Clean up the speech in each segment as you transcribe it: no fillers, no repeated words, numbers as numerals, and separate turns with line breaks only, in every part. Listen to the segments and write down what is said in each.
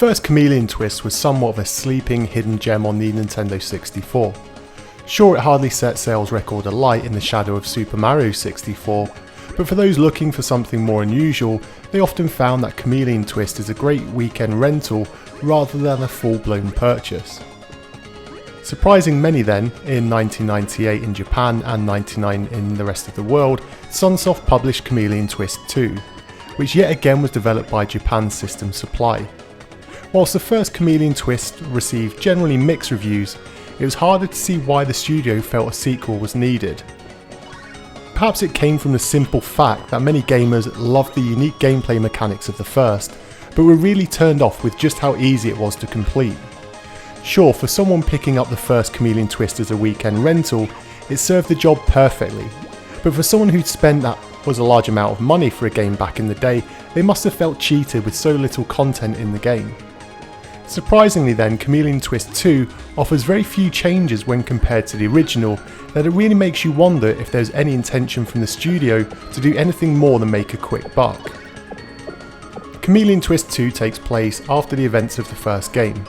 First Chameleon Twist was somewhat of a sleeping hidden gem on the Nintendo 64. Sure, it hardly set sales record alight in the shadow of Super Mario 64, but for those looking for something more unusual, they often found that Chameleon Twist is a great weekend rental rather than a full-blown purchase. Surprising many then, in 1998 in Japan and 99 in the rest of the world, Sunsoft published Chameleon Twist 2, which yet again was developed by Japan's System Supply. Whilst the first Chameleon Twist received generally mixed reviews, it was harder to see why the studio felt a sequel was needed. Perhaps it came from the simple fact that many gamers loved the unique gameplay mechanics of the first, but were really turned off with just how easy it was to complete. Sure, for someone picking up the first Chameleon Twist as a weekend rental, it served the job perfectly, but for someone who'd spent that was a large amount of money for a game back in the day, they must have felt cheated with so little content in the game. Surprisingly then, Chameleon Twist 2 offers very few changes when compared to the original, that it really makes you wonder if there's any intention from the studio to do anything more than make a quick buck. Chameleon Twist 2 takes place after the events of the first game.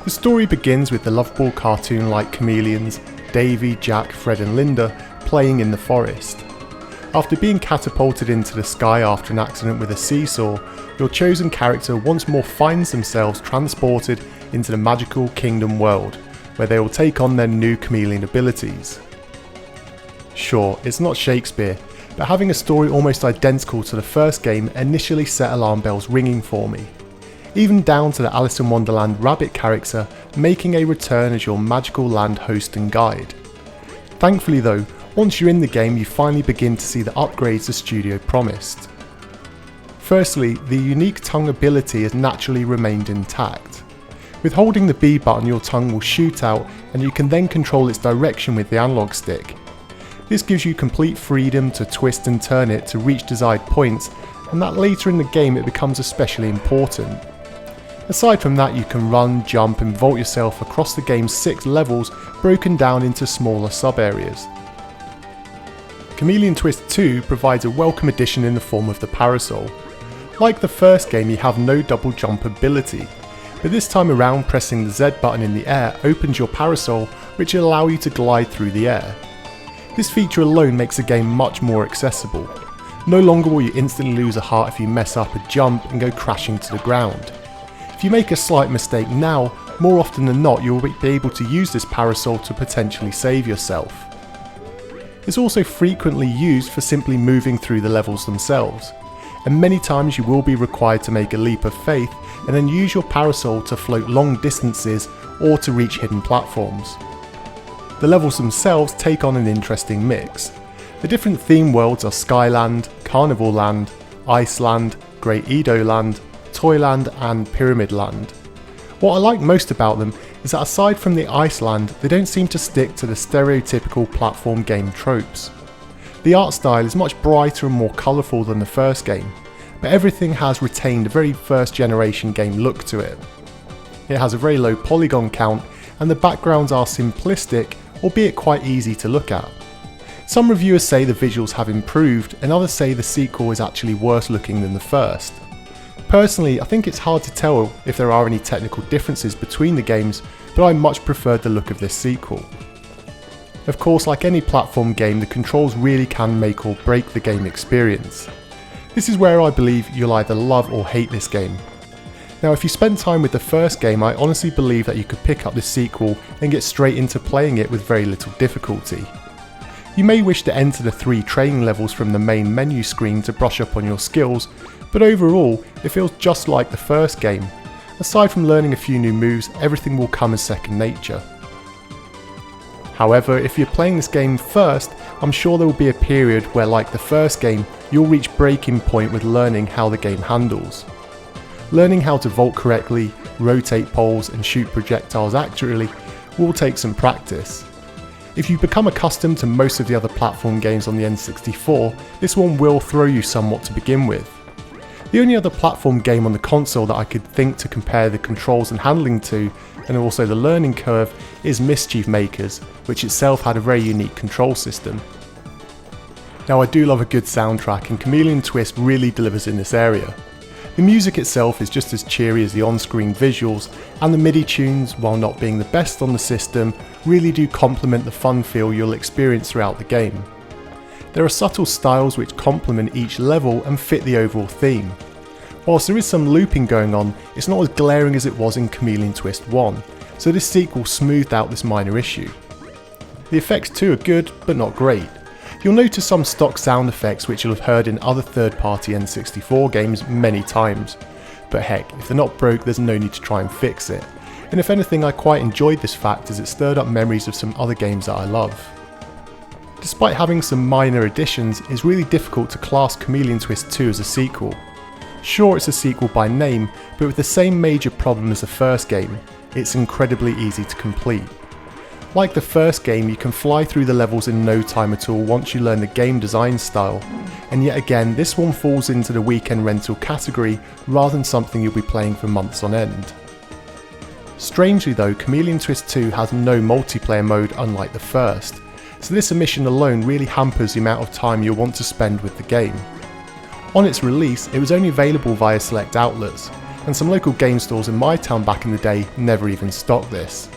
The story begins with the lovable cartoon-like chameleons, Davy, Jack, Fred and Linda, playing in the forest. After being catapulted into the sky after an accident with a seesaw, your chosen character once more finds themselves transported into the magical kingdom world, where they will take on their new chameleon abilities. Sure, it's not Shakespeare, but having a story almost identical to the first game initially set alarm bells ringing for me. Even down to the Alice in Wonderland rabbit character making a return as your magical land host and guide. Thankfully though, once you're in the game you finally begin to see the upgrades the studio promised. Firstly, the unique tongue ability has naturally remained intact. With holding the B button your tongue will shoot out and you can then control its direction with the analog stick. This gives you complete freedom to twist and turn it to reach desired points, and that later in the game it becomes especially important. Aside from that, you can run, jump and vault yourself across the game's 6 levels broken down into smaller sub-areas. Chameleon Twist 2 provides a welcome addition in the form of the parasol. Like the first game, you have no double jump ability, but this time around pressing the Z button in the air opens your parasol, which will allow you to glide through the air. This feature alone makes the game much more accessible. No longer will you instantly lose a heart if you mess up a jump and go crashing to the ground. If you make a slight mistake now, more often than not you will be able to use this parasol to potentially save yourself. It's also frequently used for simply moving through the levels themselves, and many times you will be required to make a leap of faith and then use your parasol to float long distances or to reach hidden platforms. The levels themselves take on an interesting mix. The different theme worlds are Skyland, Carnival Land, Iceland, Great Edo Land, Toyland and Pyramid Land. What I like most about them is that aside from the Iceland, they don't seem to stick to the stereotypical platform game tropes. The art style is much brighter and more colourful than the first game, but everything has retained a very first generation game look to it. It has a very low polygon count and the backgrounds are simplistic, albeit quite easy to look at. Some reviewers say the visuals have improved and others say the sequel is actually worse looking than the first. Personally, I think it's hard to tell if there are any technical differences between the games, but I much preferred the look of this sequel. Of course, like any platform game, the controls really can make or break the game experience. This is where I believe you'll either love or hate this game. Now if you spent time with the first game, I honestly believe that you could pick up the sequel and get straight into playing it with very little difficulty. You may wish to enter the 3 training levels from the main menu screen to brush up on your skills, but overall it feels just like the first game. Aside from learning a few new moves, everything will come as second nature. However, if you're playing this game first, I'm sure there will be a period where, like the first game, you'll reach breaking point with learning how the game handles. Learning how to vault correctly, rotate poles and shoot projectiles accurately will take some practice. If you become accustomed to most of the other platform games on the N64, this one will throw you somewhat to begin with. The only other platform game on the console that I could think to compare the controls and handling to, and also the learning curve, is Mischief Makers, which itself had a very unique control system. Now I do love a good soundtrack and Chameleon Twist really delivers in this area. The music itself is just as cheery as the on-screen visuals, and the MIDI tunes, while not being the best on the system, really do complement the fun feel you'll experience throughout the game. There are subtle styles which complement each level and fit the overall theme. Whilst there is some looping going on, it's not as glaring as it was in Chameleon Twist 1, so this sequel smoothed out this minor issue. The effects too are good, but not great. You'll notice some stock sound effects which you'll have heard in other third-party N64 games many times. But heck, if they're not broke, there's no need to try and fix it. And if anything, I quite enjoyed this fact as it stirred up memories of some other games that I love. Despite having some minor additions, it's really difficult to class Chameleon Twist 2 as a sequel. Sure, it's a sequel by name, but with the same major problem as the first game, it's incredibly easy to complete. Like the first game, you can fly through the levels in no time at all once you learn the game design style, and yet again this one falls into the weekend rental category rather than something you'll be playing for months on end. Strangely though, Chameleon Twist 2 has no multiplayer mode unlike the first, so this omission alone really hampers the amount of time you'll want to spend with the game. On its release, it was only available via select outlets, and some local game stores in my town back in the day never even stocked this.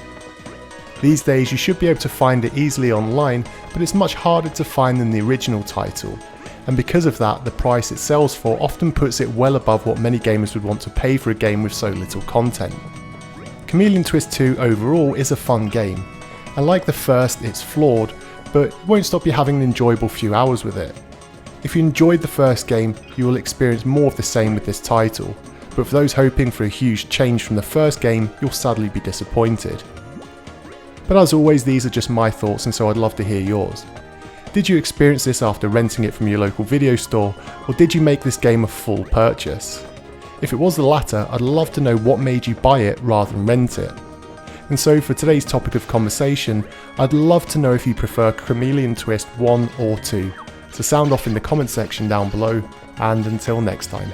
These days you should be able to find it easily online, but it's much harder to find than the original title, and because of that the price it sells for often puts it well above what many gamers would want to pay for a game with so little content. Chameleon Twist 2 overall is a fun game, and like the first it's flawed, but it won't stop you having an enjoyable few hours with it. If you enjoyed the first game, you will experience more of the same with this title, but for those hoping for a huge change from the first game, you'll sadly be disappointed. But as always, these are just my thoughts, and so I'd love to hear yours. Did you experience this after renting it from your local video store, or did you make this game a full purchase? If it was the latter, I'd love to know what made you buy it rather than rent it. And so for today's topic of conversation, I'd love to know if you prefer Chameleon Twist 1 or 2. So sound off in the comment section down below, and until next time.